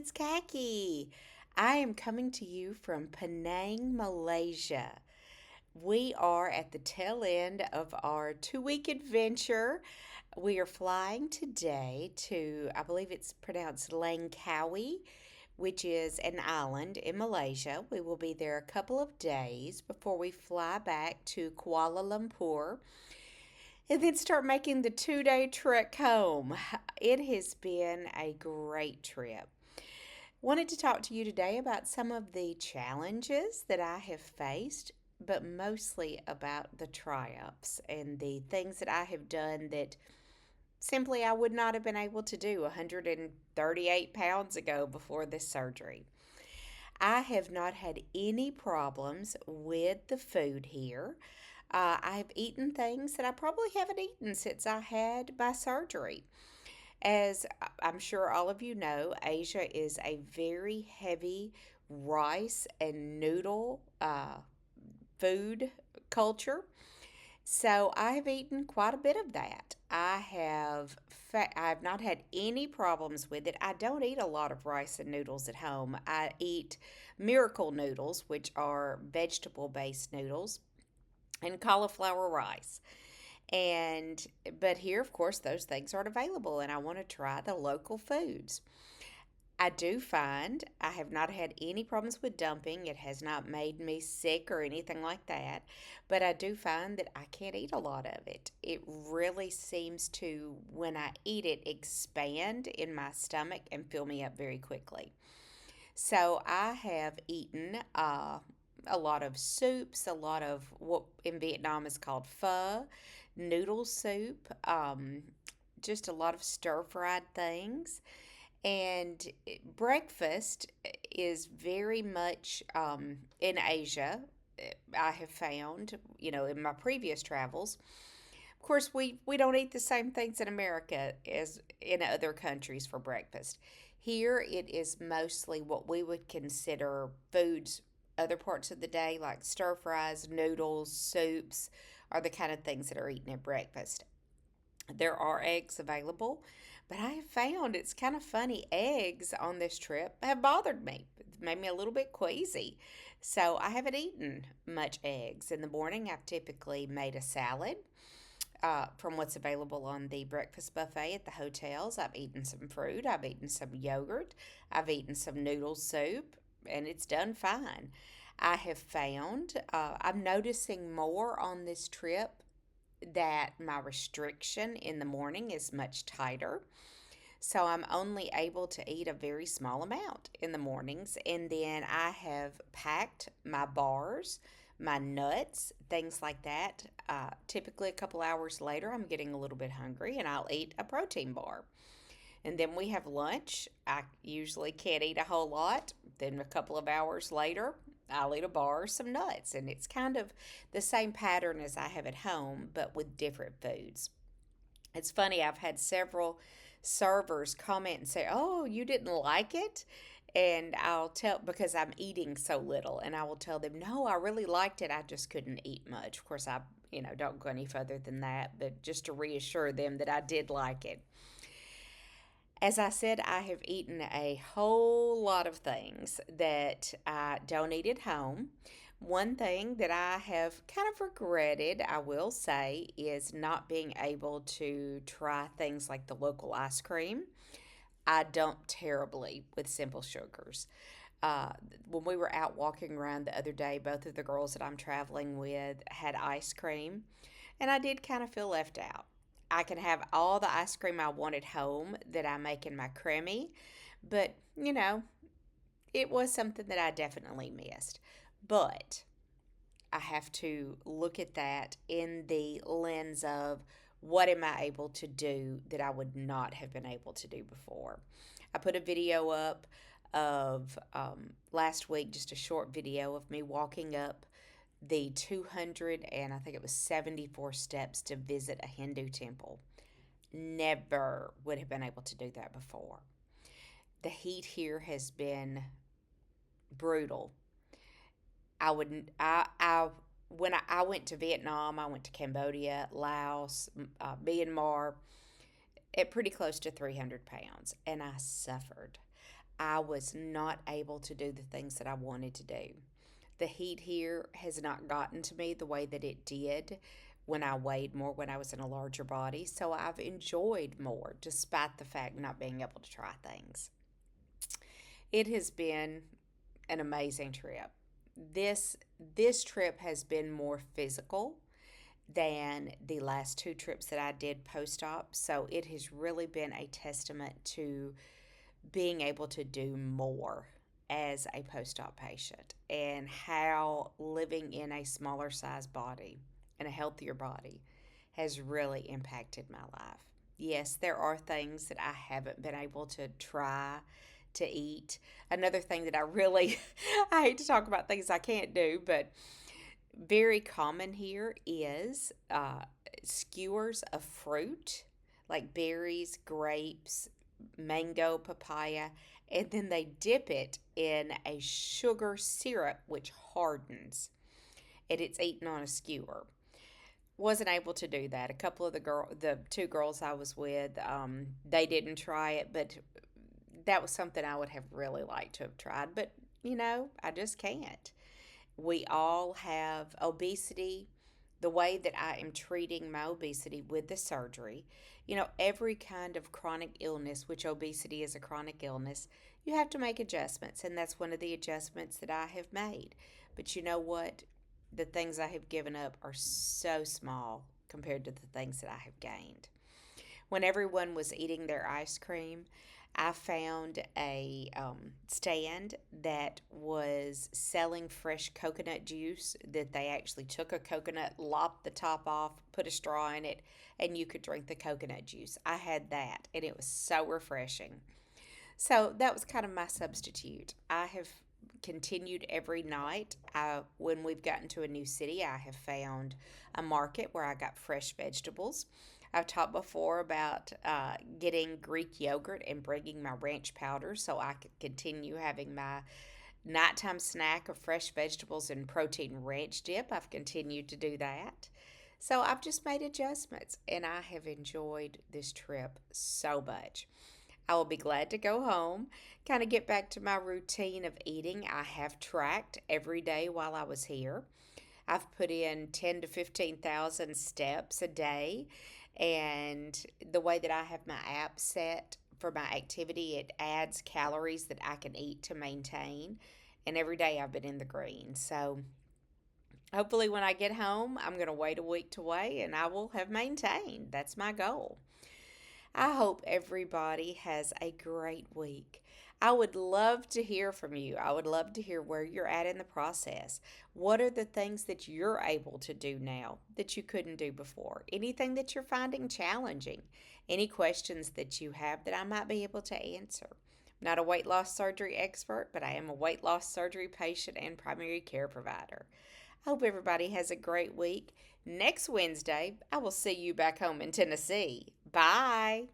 it's Kaki. I am coming to you from Penang, Malaysia. We are at the tail end of our 2 week adventure. We are flying today to, I believe it's pronounced Langkawi, which is an island in Malaysia. We will be there a couple of days before we fly back to Kuala Lumpur and then start making the 2 day trek home. It has been a great trip. Wanted to talk to you today about some of the challenges that I have faced, but mostly about the triumphs and the things that I have done that simply I would not have been able to do 138 pounds ago before this surgery. I have not had any problems with the food here. I've eaten things that I probably haven't eaten since I had my surgery. As I'm sure all of you know, Asia is a very heavy rice and noodle food culture. So I have eaten quite a bit of that. I have not had any problems with it. I don't eat a lot of rice and noodles at home. I eat miracle noodles, which are vegetable based noodles, and cauliflower rice. And but here, of course, those things aren't available, and I want to try the local foods. I do find I have not had any problems with dumping. It has not made me sick or anything like that. But I do find that I can't eat a lot of it. It really seems to, when I eat it, expand in my stomach and fill me up very quickly. So I have eaten a lot of soups, a lot of what in Vietnam is called pho, noodle soup, just a lot of stir fried things. And breakfast is very much in Asia. I have found, in my previous travels. Of course, we don't eat the same things in America as in other countries for breakfast. Here, it is mostly what we would consider foods other parts of the day, like stir fries, noodles, soups, are the kind of things that are eaten at breakfast. There are eggs available, but I have found it's kind of funny. Eggs on this trip have bothered me. It's made me a little bit queasy. So I haven't eaten much eggs. In the morning, I've typically made a salad from what's available on the breakfast buffet at the hotels. I've eaten some fruit, I've eaten some yogurt, I've eaten some noodle soup, and it's done fine. I have found I'm noticing more on this trip that my restriction in the morning is much tighter. So I'm only able to eat a very small amount in the mornings. And then I have packed my bars, my nuts, things like that. Typically, a couple hours later, I'm getting a little bit hungry and I'll eat a protein bar. And then we have lunch. I usually can't eat a whole lot. Then a couple of hours later, I'll eat a bar or some nuts. And it's kind of the same pattern as I have at home, but with different foods. It's funny, I've had several servers comment and say, "Oh, you didn't like it?" And I'll tell because I'm eating so little, and I will tell them, "No, I really liked it. I just couldn't eat much." Of course, I, don't go any further than that, but just to reassure them that I did like it. As I said, I have eaten a whole lot of things that I don't eat at home. One thing that I have kind of regretted, I will say, is not being able to try things like the local ice cream. I don't terribly with simple sugars. Uh, when we were out walking around the other day, both of the girls that I'm traveling with had ice cream, and I did kind of feel left out. I can have all the ice cream I want at home that I make in my creamy, but it was something that I definitely missed. But I have to look at that in the lens of what am I able to do that I would not have been able to do before. I put a video up of last week, just a short video of me walking up the 200 and I think it was 74 steps to visit a Hindu temple. Never would have been able to do that before. The heat here has been brutal. I would I when I went to Vietnam, I went to Cambodia, Laos, Myanmar, at pretty close to 300 pounds, and I suffered. I was not able to do the things that I wanted to do. The heat here has not gotten to me the way that it did when I weighed more, when I was in a larger body. So I've enjoyed more despite the fact not being able to try things. It has been an amazing trip. This this trip has been more physical than the last two trips that I did post op. So it has really been a testament to being able to do more as a post op patient and how living in a smaller size body and a healthier body has really impacted my life. Yes, there are things that I haven't been able to try to eat. Another thing that I really, I hate to talk about things I can't do, but very common here is skewers of fruit like berries, grapes, mango, papaya, and then they dip it in a sugar syrup which hardens and it's eaten on a skewer. Wasn't able to do that. A couple of the two girls I was with, they didn't try it, but that was something I would have really liked to have tried. But I just can't. We all have obesity. The way that I am treating my obesity with the surgery, every kind of chronic illness, which obesity is a chronic illness, you have to make adjustments. And that's one of the adjustments that I have made. But you know what? The things I have given up are so small compared to the things that I have gained. When everyone was eating their ice cream, I found a stand that was selling fresh coconut juice, that they actually took a coconut, lopped the top off, put a straw in it, and you could drink the coconut juice. I had that, and it was so refreshing. So that was kind of my substitute. I have continued every night. When we've gotten to a new city, I have found a market where I got fresh vegetables. I've talked before about getting Greek yogurt and bringing my ranch powder so I could continue having my nighttime snack of fresh vegetables and protein ranch dip. I've continued to do that. So I've just made adjustments and I have enjoyed this trip so much. I will be glad to go home, kind of get back to my routine of eating. I have tracked every day while I was here. I've put in 10 to 15,000 steps a day, and the way that I have my app set for my activity, it adds calories that I can eat to maintain. And every day I've been in the green. So hopefully, when I get home, I'm going to wait a week to weigh and I will have maintained. That's my goal. I hope everybody has a great week. I would love to hear from you. I would love to hear where you're at in the process. What are the things that you're able to do now that you couldn't do before? Anything that you're finding challenging? Any questions that you have that I might be able to answer? I'm not a weight loss surgery expert, but I am a weight loss surgery patient and primary care provider. I hope everybody has a great week. Next Wednesday, I will see you back home in Tennessee. Bye.